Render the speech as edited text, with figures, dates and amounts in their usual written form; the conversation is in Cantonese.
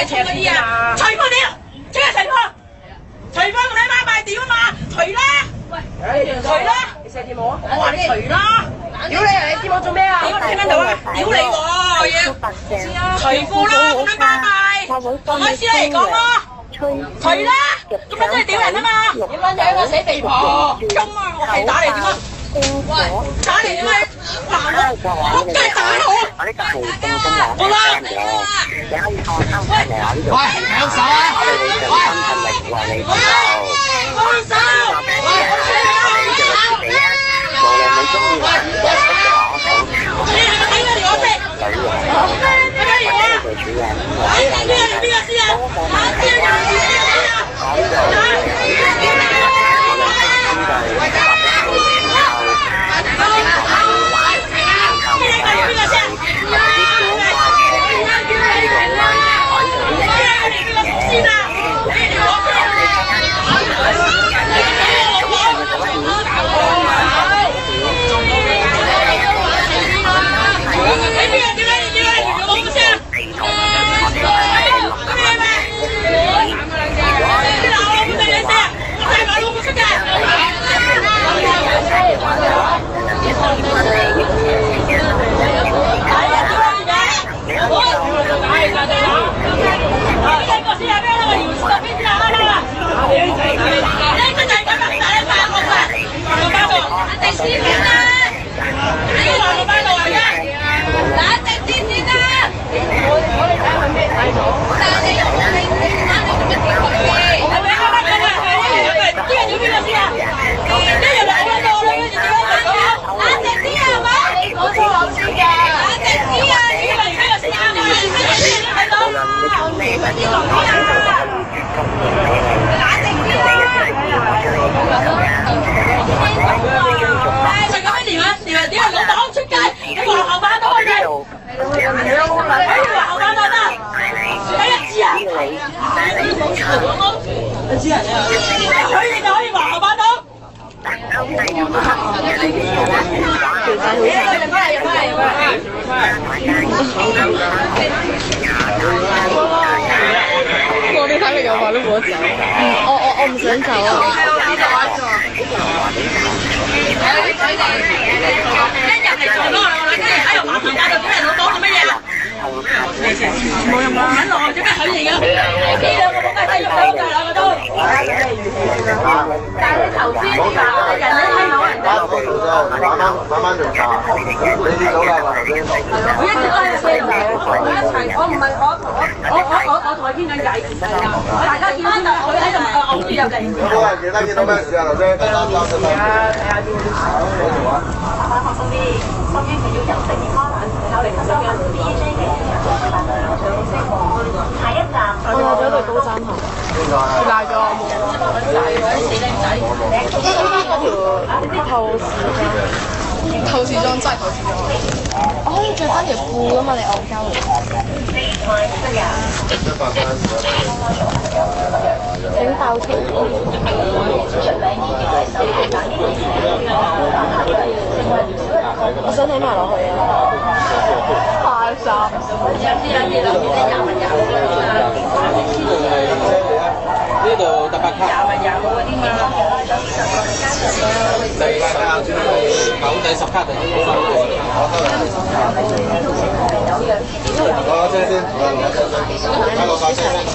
鬼扯嗰啲啊！除褲屌，即刻除褲，除褲同你媽賣屌啊嘛，除啦！喂，除啦！你射電網啊？我話你除啦！屌你啊！你電網做咩啊？屌你聽緊到啊！屌你喎！除褲啦！咁你媽賣，同我師奶嚟講咯。除啦！咁樣真係屌人啊嘛！點撚樣啊？死肥婆！中啊！我係打嚟點啊？喂，打嚟點啊？嗱我真係打我！好啦！喂，兩手啊！喂，放手！我哋睇佢有話都冇得走。我唔想走啊！一入嚟撞到我，跟住喺度麻煩架度啲人，我講做乜嘢啊？冇用啦！緊落做咩佢嚟㗎？呢兩個冇計睇喐到㗎，兩個都。但係你頭先話人哋聽到人哋。慢慢調查，你見到啦嘛頭先。我一直都喺度聽到，我一齊，我唔係我同佢傾緊偈，大家見到佢喺度嘔住入嚟。好啊，見到咩事啊頭先？睇下放鬆啲，心經係要由食健康考慮咁樣 DJ 嘅下一站，我攞咗對高踭鞋，佢賴咗我冇啊！死靚仔，嗰條透視裝真係透視裝，我可以着翻條褲噶嘛？你戇鳩嚟！請爆錢！我想睇埋落去啊！快衫！呢度特別卡。嗰啲嘛。第9、第10卡定啲收嘅。我車先，攞架車先嚇。